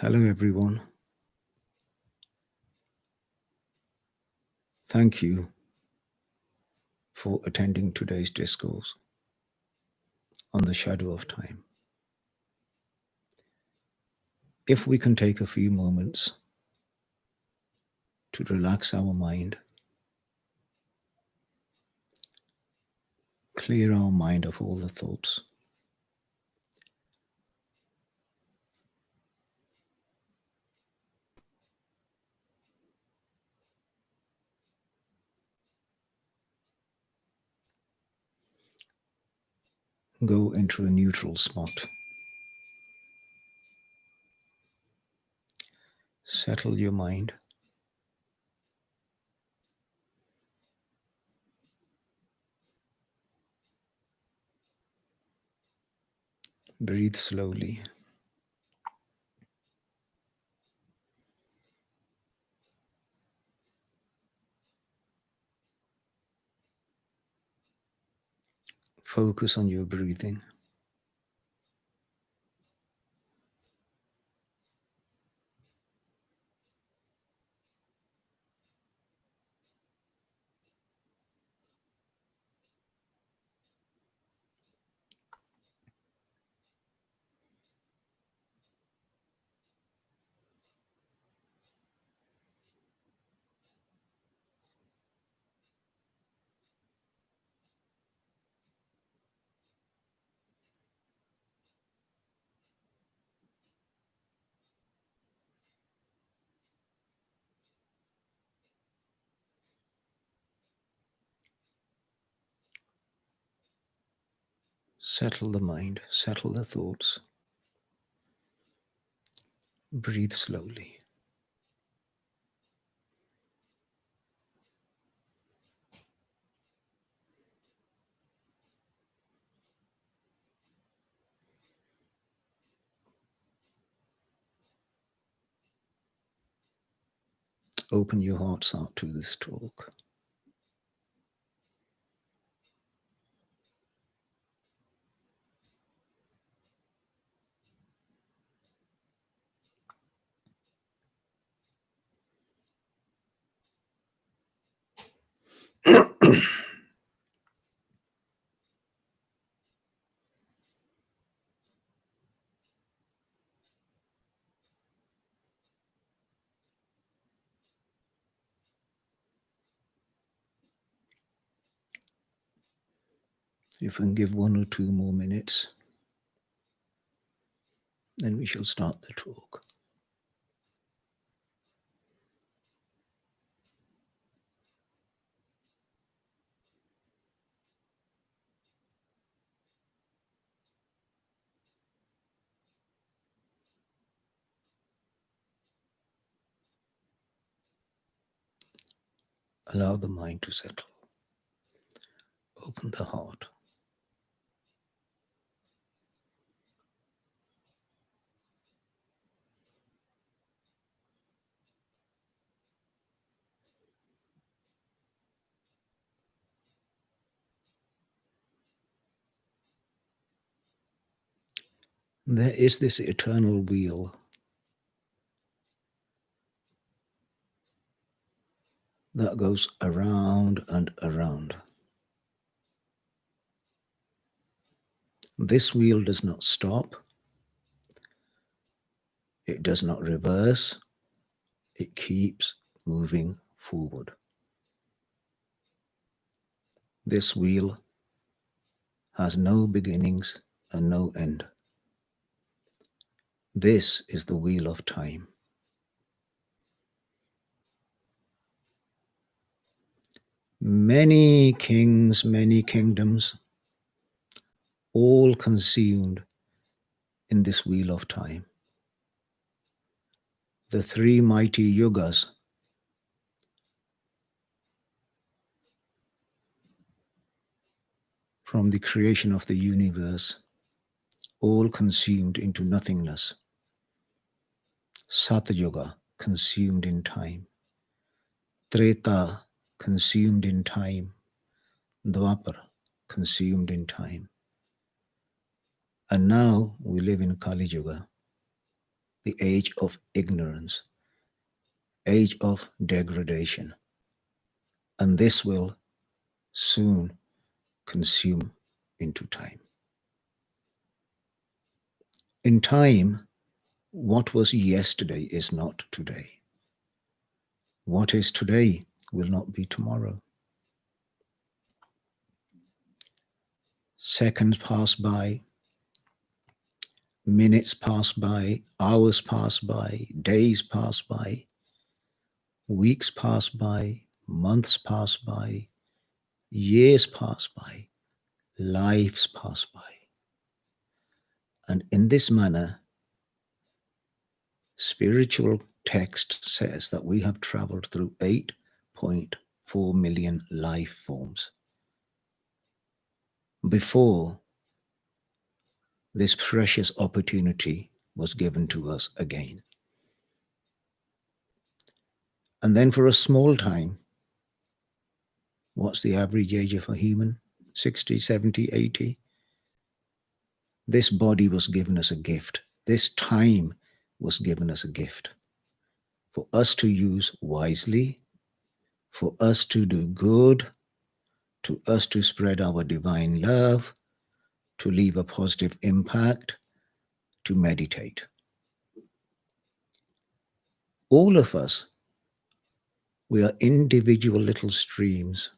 Hello, everyone. Thank you for attending today's discourse on the shadow of time. If we can take a few moments to relax our mind, clear our mind of all the thoughts, go into a neutral spot. Settle your mind. Breathe slowly. Focus on your breathing. Settle the mind. Settle the thoughts. Breathe slowly. Open your hearts out to this talk. If we can give 1 or 2 more minutes, then we shall start the talk. Allow the mind to settle. Open the heart. There is this eternal wheel that goes around and around. This wheel does not stop. It does not reverse. It keeps moving forward. This wheel has no beginnings and no end. This is the wheel of time. Many kings, many kingdoms, all consumed in this wheel of time. The 3 mighty yugas, from the creation of the universe, all consumed into nothingness. Satyuga, consumed in time. Treta, consumed in time. Dwapar, consumed in time. And now we live in Kali Yuga. the age of ignorance, age of degradation, and this will soon consume into time. In time, what was yesterday is not today. What is today will not be tomorrow. Seconds pass by, minutes pass by, hours pass by, days pass by, weeks pass by, months pass by, years pass by, lives pass by. And in this manner, spiritual text says that we have traveled through 8.4 million life forms before this precious opportunity was given to us again. And then for a small time, what's the average age of a human? 60, 70, 80. This body was given as a gift. This time was given as a gift for us to use wisely, for us to do good, to us to spread our divine love, to leave a positive impact, to meditate. All of us, we are individual little streams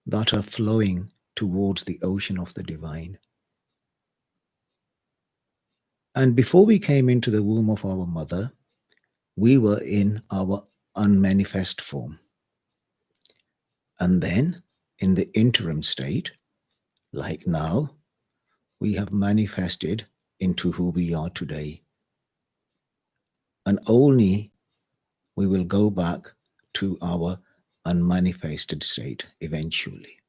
that are flowing towards the ocean of the divine. And before we came into the womb of our mother, we were in our unmanifest form. And then in the interim state, like now, we have manifested into who we are today. And only we will go back to our unmanifested state eventually.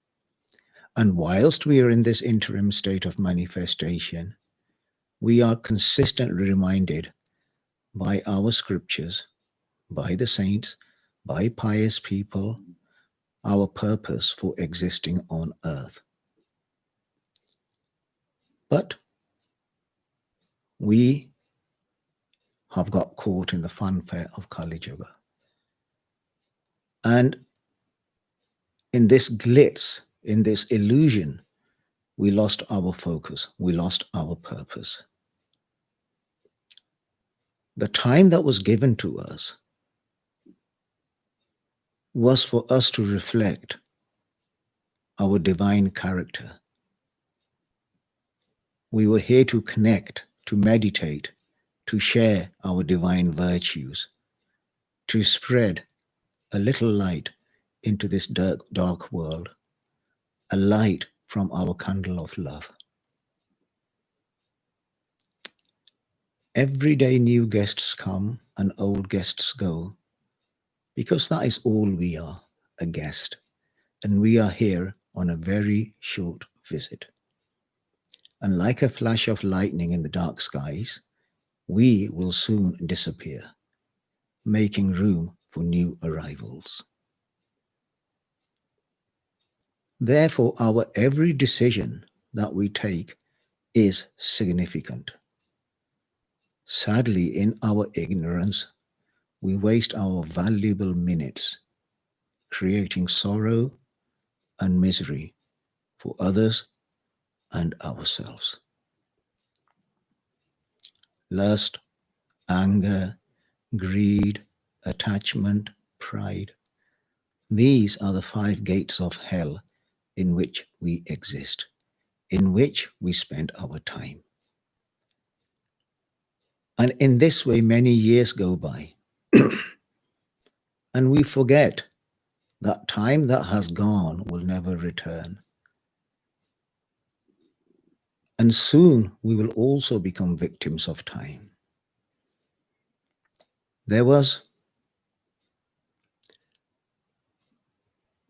And whilst we are in this interim state of manifestation, we are consistently reminded by our scriptures, by the saints, by pious people, our purpose for existing on earth. But we have got caught in the funfair of Kali Yuga. And in this glitz, in this illusion, we lost our focus, we lost our purpose. The time that was given to us was for us to reflect our divine character. We were here to connect, to meditate, to share our divine virtues, to spread a little light into this dark world, a light from our candle of love. Every day new guests come and old guests go, because that is all we are, a guest, and we are here on a very short visit. And like a flash of lightning in the dark skies, we will soon disappear, making room for new arrivals. Therefore, our every decision that we take is significant. Sadly, in our ignorance, we waste our valuable minutes creating sorrow and misery for others and ourselves. Lust, anger, greed, attachment, pride. These are the 5 gates of hell in which we exist, in which we spend our time. And in this way, many years go by, and we forget that time that has gone will never return. And soon we will also become victims of time. There was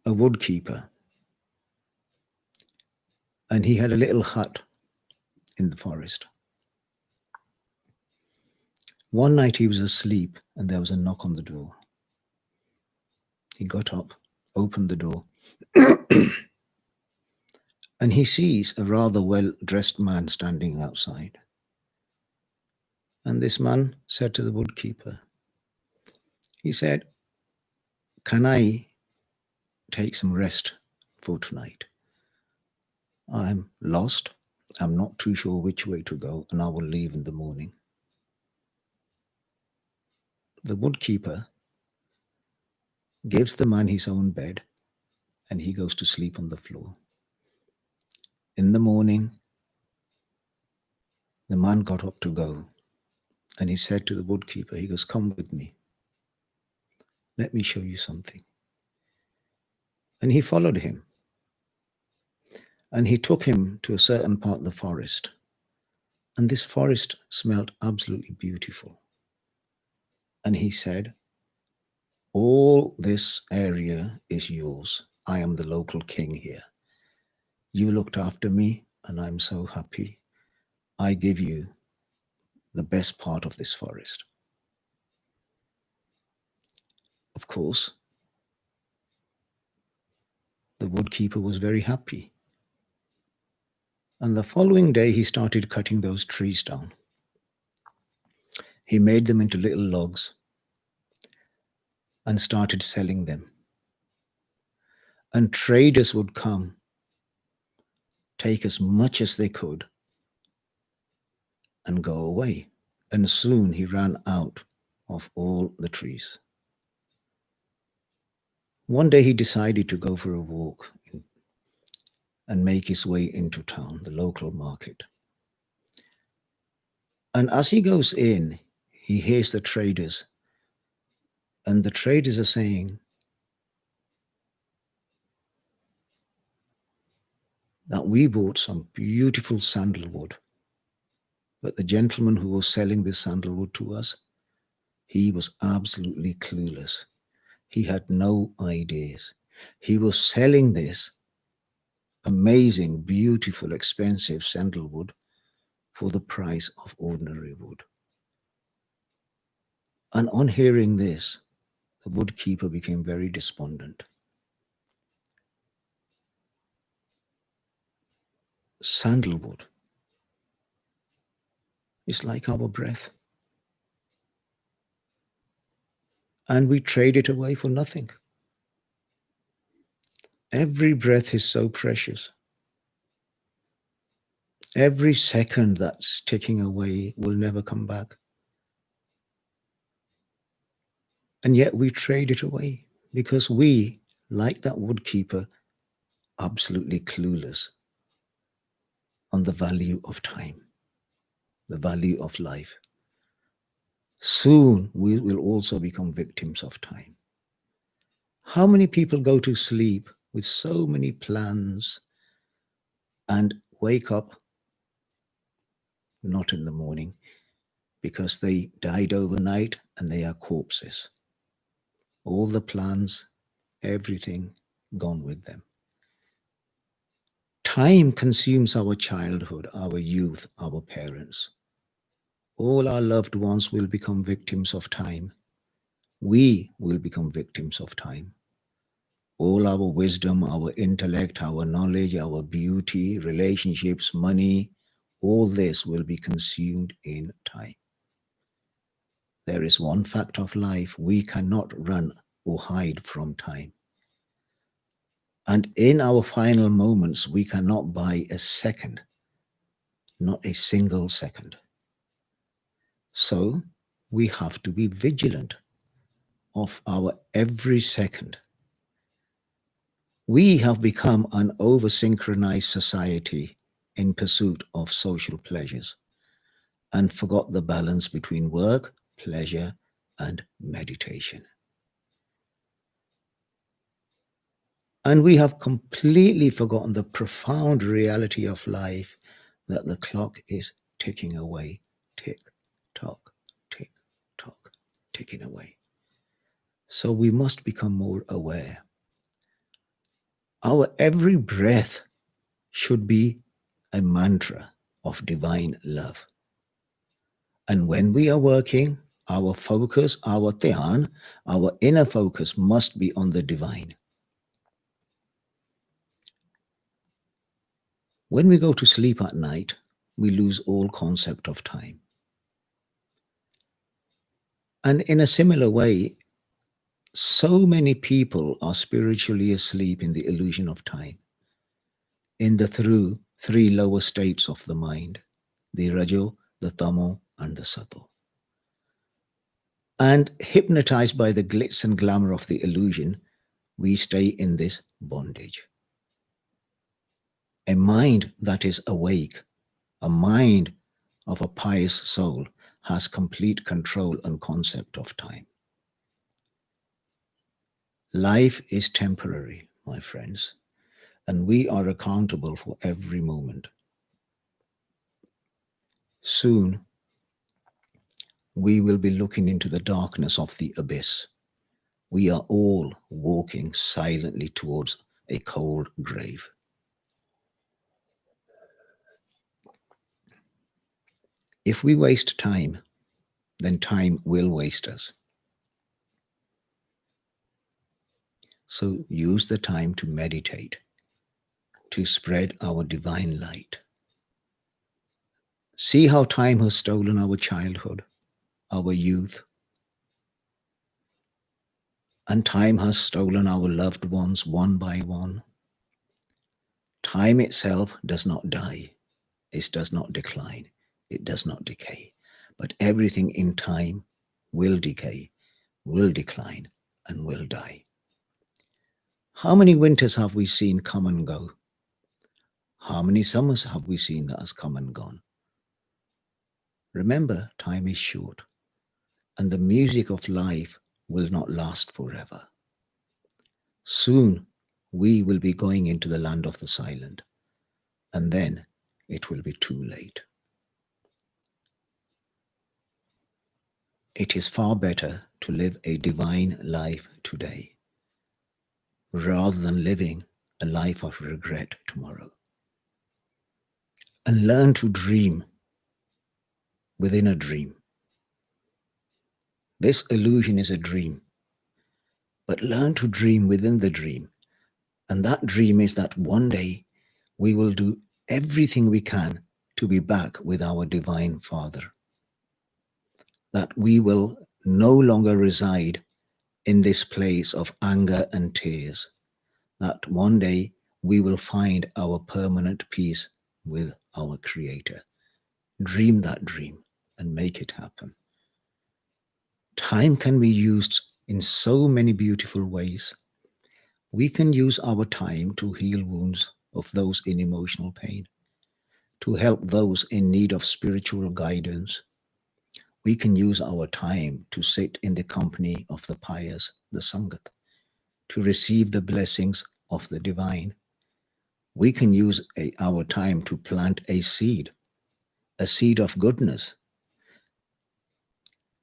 a woodkeeper, and he had a little hut in the forest. One night he was asleep and there was a knock on the door. He got up, opened the door, and he sees a rather well-dressed man standing outside. And this man said to the woodkeeper, he said, "Can I take some rest for tonight? I'm lost. I'm not too sure which way to go, and I will leave in the morning." The woodkeeper gives the man his own bed, and he goes to sleep on the floor. In the morning, the man got up to go, and he said to the woodkeeper, he goes, "Come with me. Let me show you something." And he followed him, and he took him to a certain part of the forest. And this forest smelled absolutely beautiful. And he said, "All this area is yours. I am the local king here. You looked after me, and I'm so happy. I give you the best part of this forest." Of course, the woodkeeper was very happy. And the following day, he started cutting those trees down. He made them into little logs and started selling them. And traders would come, take as much as they could, and go away. And soon he ran out of all the trees. One day he decided to go for a walk and make his way into town, the local market. And as he goes in, he hears the traders. And the traders are saying that we bought some beautiful sandalwood. But the gentleman who was selling this sandalwood to us, he was absolutely clueless. He had no ideas. He was selling this amazing, beautiful, expensive sandalwood for the price of ordinary wood. And on hearing this, the woodkeeper became very despondent. Sandalwood is like our breath, and we trade it away for nothing. Every breath is so precious. Every second that's ticking away will never come back. And yet we trade it away because we, like that woodkeeper, absolutely clueless on the value of time, the value of life. Soon we will also become victims of time. How many people go to sleep with so many plans and wake up not in the morning because they died overnight and they are corpses? All the plans, everything gone with them. Time consumes our childhood, our youth, our parents. All our loved ones will become victims of time. We will become victims of time. All our wisdom, our intellect, our knowledge, our beauty, relationships, money, all this will be consumed in time. There is one fact of life: we cannot run or hide from time. And in our final moments, we cannot buy a second, not a single second. So we have to be vigilant of our every second. We have become an over-synchronized society in pursuit of social pleasures and forgot the balance between work, pleasure, and meditation. And we have completely forgotten the profound reality of life, that the clock is ticking away. Tick, tock, tick, tock, ticking away. So we must become more aware. Our every breath should be a mantra of divine love. And when we are working, our focus, our dhyan, our inner focus must be on the divine. When we go to sleep at night, we lose all concept of time. And in a similar way, so many people are spiritually asleep in the illusion of time, in the through three lower states of the mind, the Rajo, the Tamo, and the Sato. And hypnotized by the glitz and glamour of the illusion, we stay in this bondage. A mind that is awake, a mind of a pious soul, has complete control and concept of time. Life is temporary, my friends, and we are accountable for every moment. Soon, we will be looking into the darkness of the abyss. We are all walking silently towards a cold grave. If we waste time, then time will waste us. So use the time to meditate, to spread our divine light. See how time has stolen our childhood, our youth, and time has stolen our loved ones one by one. Time itself does not die, it does not decline, it does not decay. But everything in time will decay, will decline, and will die. How many winters have we seen come and go? How many summers have we seen that has come and gone? Remember, time is short, and the music of life will not last forever. Soon we will be going into the land of the silent, and then it will be too late. It is far better to live a divine life today rather than living a life of regret tomorrow. And learn to dream within a dream. This illusion is a dream, but learn to dream within the dream. And that dream is that one day we will do everything we can to be back with our Divine Father. That we will no longer reside in this place of anger and tears. That one day we will find our permanent peace with our Creator. Dream that dream and make it happen. Time can be used in so many beautiful ways. We can use our time to heal wounds of those in emotional pain, to help those in need of spiritual guidance. We can use our time to sit in the company of the pious, the Sangat, to receive the blessings of the divine. We can use our time to plant a seed of goodness.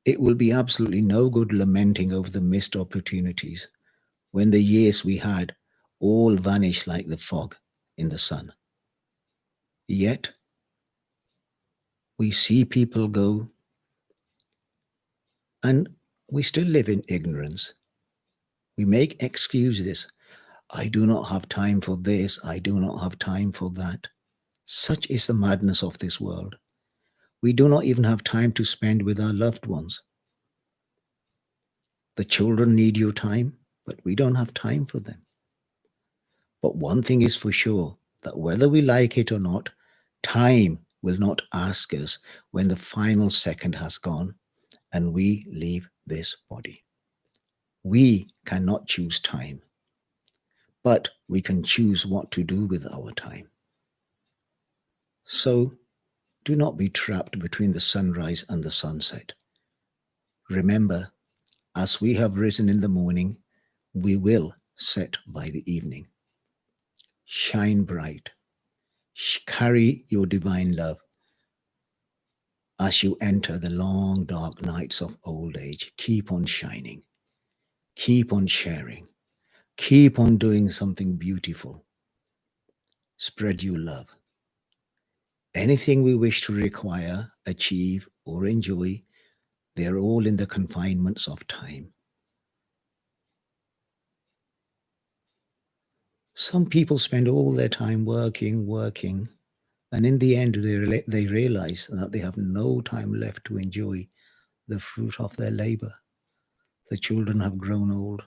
It will be absolutely no good lamenting over the missed opportunities when the years we had all vanish like the fog in the sun. Yet, we see people go and we still live in ignorance. We make excuses. I do not have time for this. I do not have time for that. Such is the madness of this world. We do not even have time to spend with our loved ones. The children need your time, but we don't have time for them. But one thing is for sure, that whether we like it or not, time will not ask us when the final second has gone and we leave this body. We cannot choose time, but we can choose what to do with our time. So do not be trapped between the sunrise and the sunset. Remember, as we have risen in the morning, we will set by the evening. Shine bright. Carry your divine love as you enter the long, dark nights of old age. Keep on shining. Keep on sharing. Keep on doing something beautiful. Spread your love. Anything we wish to require, achieve, or enjoy, they're all in the confinements of time. Some people spend all their time working, and in the end, they realize that they have no time left to enjoy the fruit of their labor. The children have grown old.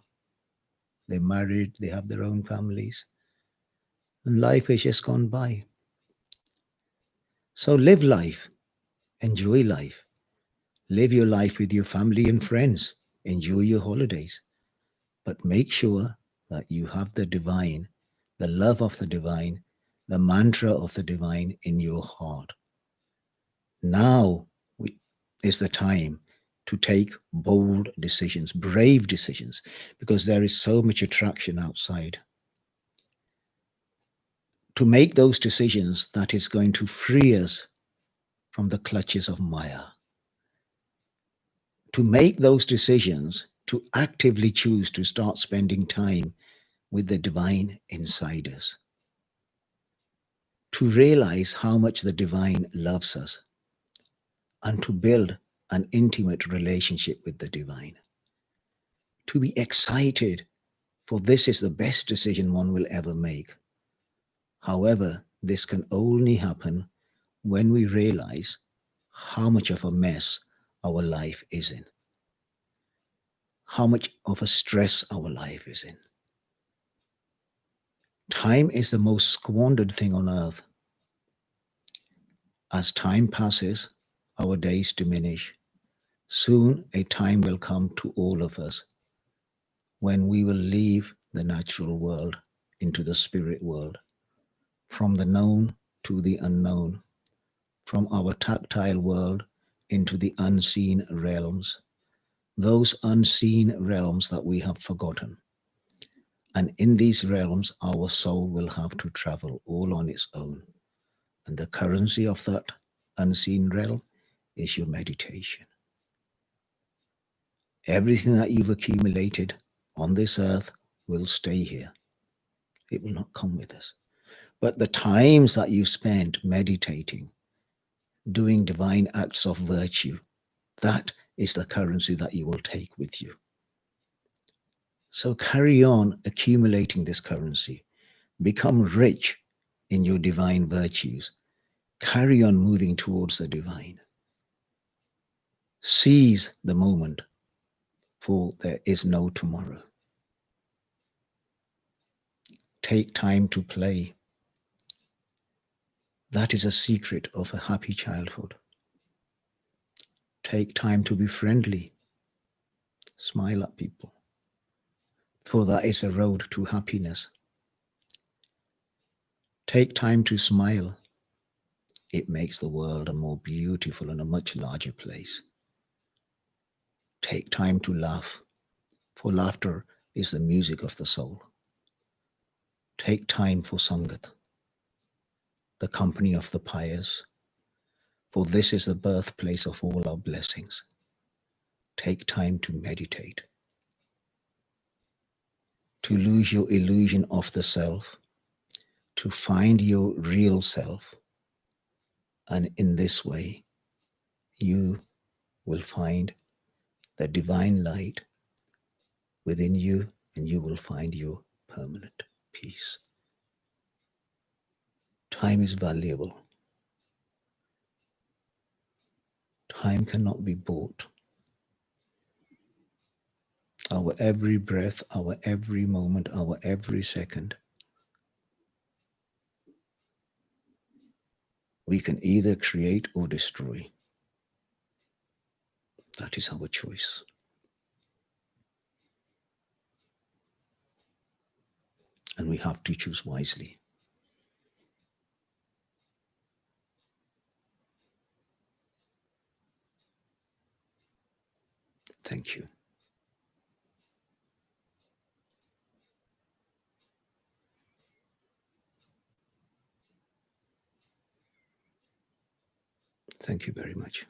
They're married. They have their own families. And life has just gone by. So live life. Enjoy life. Live your life with your family and friends. Enjoy your holidays. But make sure that you have the divine, the love of the divine, the mantra of the divine in your heart. Now is the time to take bold decisions, brave decisions, because there is so much attraction outside. To make those decisions that is going to free us from the clutches of Maya. To make those decisions, to actively choose to start spending time with the divine inside us. To realize how much the divine loves us and to build an intimate relationship with the divine. To be excited, for this is the best decision one will ever make. However, this can only happen when we realize how much of a mess our life is in, how much of a stress our life is in. Time is the most squandered thing on earth. As time passes, our days diminish. Soon a time will come to all of us when we will leave the natural world into the spirit world, from the known to the unknown, from our tactile world into the unseen realms, those unseen realms that we have forgotten. And in these realms, our soul will have to travel all on its own. And the currency of that unseen realm is your meditation. Everything that you've accumulated on this earth will stay here. It will not come with us. But the times that you spent meditating, doing divine acts of virtue, that is the currency that you will take with you. So carry on accumulating this currency. Become rich in your divine virtues. Carry on moving towards the divine. Seize the moment, for there is no tomorrow. Take time to play. That is a secret of a happy childhood. Take time to be friendly. Smile at people, for that is a road to happiness. Take time to smile. It makes the world a more beautiful and a much larger place. Take time to laugh, for laughter is the music of the soul. Take time for Sangat, the company of the pious, for this is the birthplace of all our blessings. Take time to meditate, to lose your illusion of the self, to find your real self. And in this way, you will find the divine light within you, and you will find your permanent peace. Time is valuable. Time cannot be bought. Our every breath, our every moment, our every second, we can either create or destroy. That is our choice. And we have to choose wisely. Thank you. Thank you very much.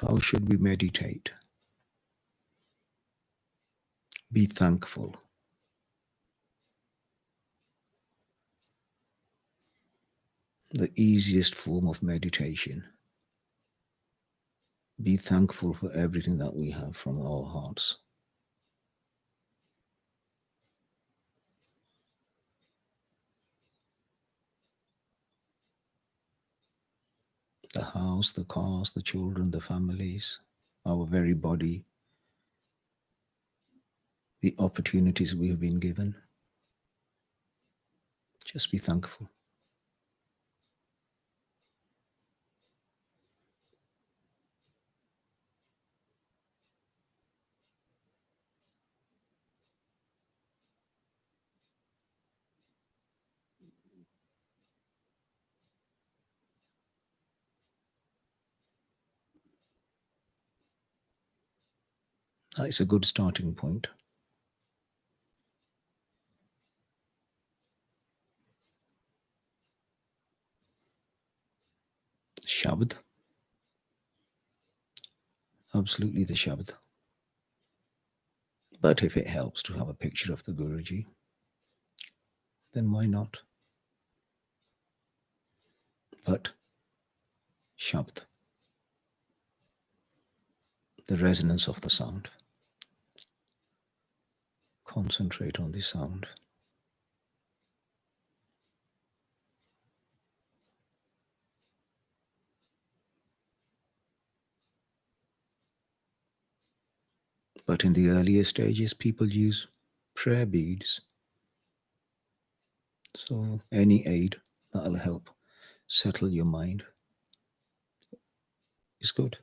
How should we meditate? Be thankful. The easiest form of meditation. Be thankful for everything that we have from our hearts. The house, the cars, the children, the families, our very body, the opportunities we have been given. Just be thankful. It's a good starting point. Shabad. Absolutely the Shabad. But if it helps to have a picture of the Guruji, then why not? But Shabd, the resonance of the sound. Concentrate on the sound. But in the earlier stages, people use prayer beads. So any aid that'll help settle your mind is good.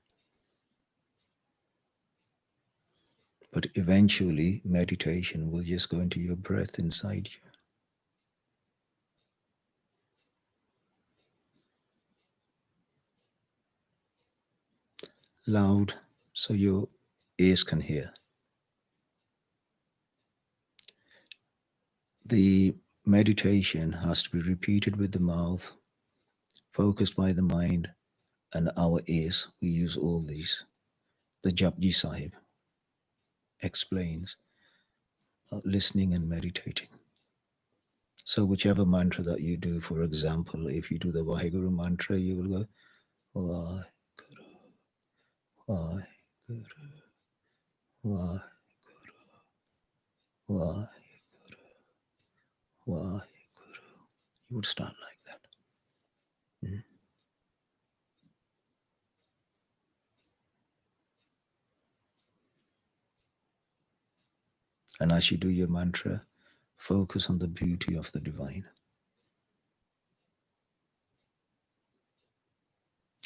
But eventually, meditation will just go into your breath inside you. Loud so your ears can hear. The meditation has to be repeated with the mouth, focused by the mind, and our ears. We use all these. The Japji Sahib explains listening and meditating. So whichever mantra that you do, for example, if you do the Vaheguru mantra, you will go Vaheguru, Vaheguru, Vaheguru, Vaheguru, Vaheguru. You would start like that. Mm. And as you do your mantra, focus on the beauty of the divine.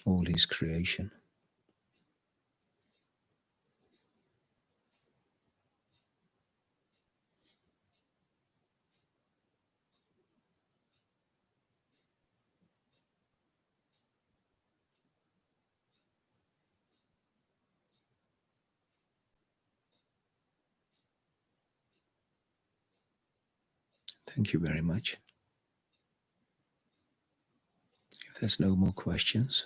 All his creation. Thank you very much. If there's no more questions,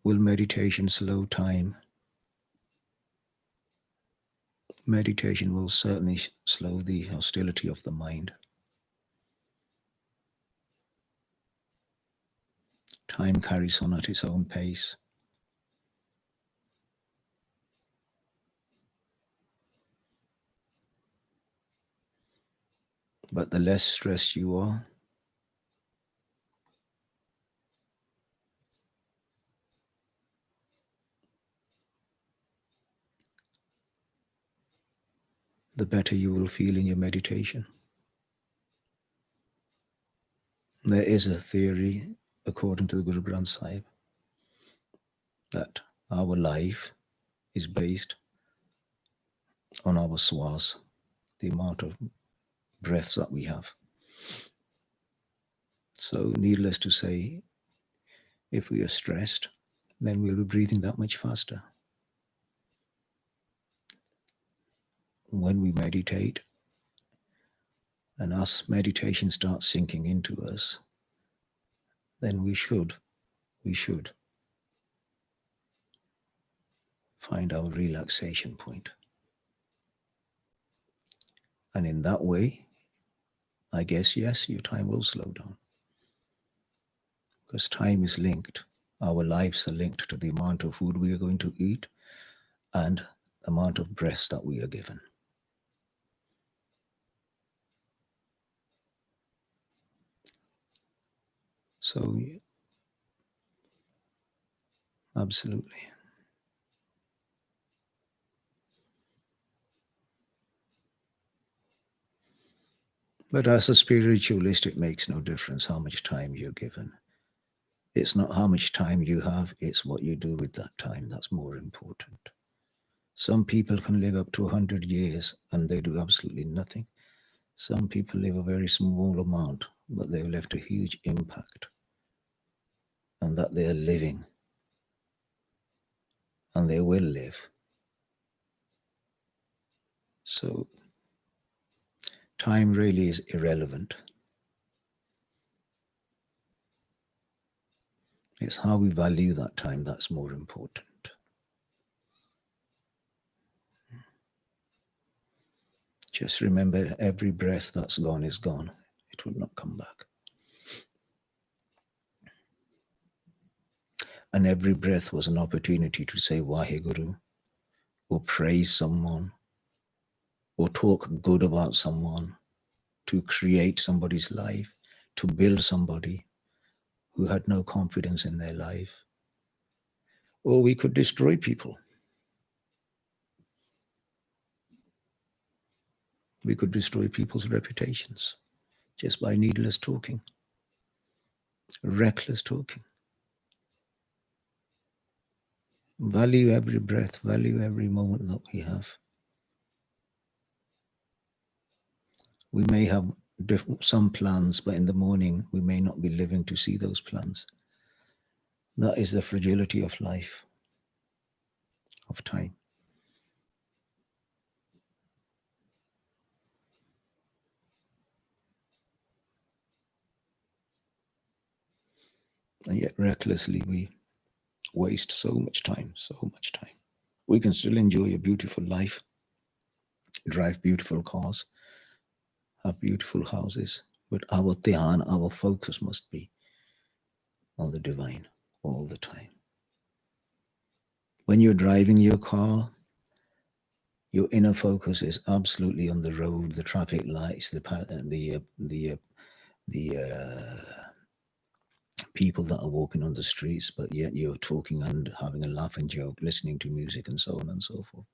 will meditation slow time? Meditation will certainly slow the hostility of the mind. Time carries on at its own pace. But the less stressed you are, the better you will feel in your meditation. There is a theory, according to the Guru Granth Sahib, that our life is based on our swas, the amount of breaths that we have. So needless to say, if we are stressed, then we'll be breathing that much faster. When we meditate, And as meditation starts sinking into us, then we should find our relaxation point. And in that way, I guess, yes, your time will slow down. Because time is linked. Our lives are linked to the amount of food we are going to eat and the amount of breaths that we are given. So, absolutely. But as a spiritualist, it makes no difference how much time you're given. It's not how much time you have, it's what you do with that time that's more important. Some people can live up to 100 years and they do absolutely nothing. Some people live a very small amount, but they've left a huge impact, and that they are living, and they will live. So time really is irrelevant. It's how we value that time that's more important. Just remember, every breath that's gone is gone. It will not come back. And every breath was an opportunity to say Waheguru, or praise someone, or talk good about someone, to create somebody's life, to build somebody who had no confidence in their life. Or we could destroy people. We could destroy people's reputations just by needless talking, reckless talking. Value every breath, value every moment that we have. We may have some plans, but in the morning we may not be living to see those plans. That is the fragility of life, of time. And yet recklessly we waste so much time, so much time. We can still enjoy a beautiful life, drive beautiful cars, have beautiful houses, but our dhyan, our focus must be on the divine all the time. When you're driving your car, your inner focus is absolutely on the road, the traffic lights, the people that are walking on the streets, but yet you're talking and having a laugh and joke, listening to music and so on and so forth.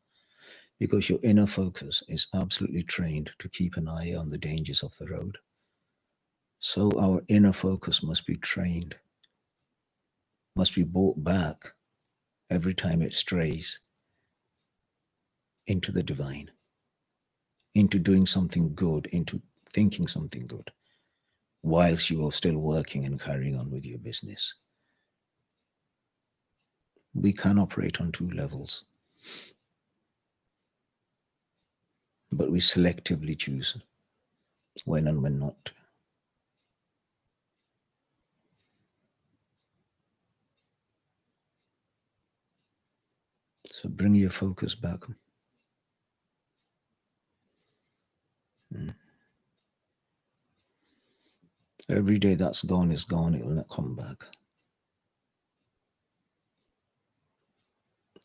Because your inner focus is absolutely trained to keep an eye on the dangers of the road. So our inner focus must be trained, must be brought back every time it strays into the divine, into doing something good, into thinking something good, whilst you are still working and carrying on with your business. We can operate on two levels, but we selectively choose when and when not to. So bring your focus back. Every day that's gone is gone, it will not come back.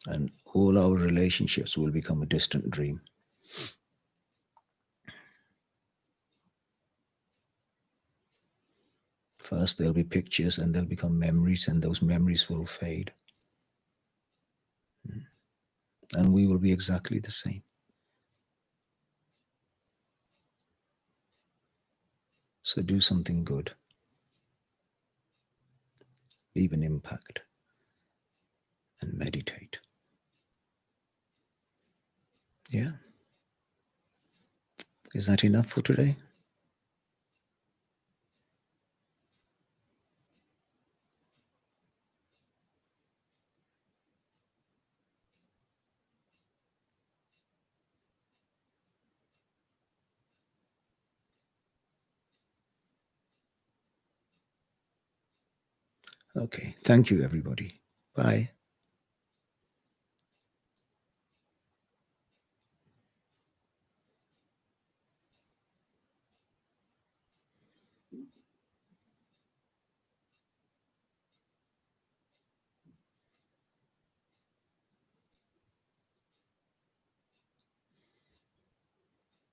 And all our relationships will become a distant dream. First, there'll be pictures and they'll become memories, and those memories will fade. And we will be exactly the same. So do something good. Leave an impact. And meditate. Yeah. Is that enough for today? Okay. Thank you, everybody. Bye.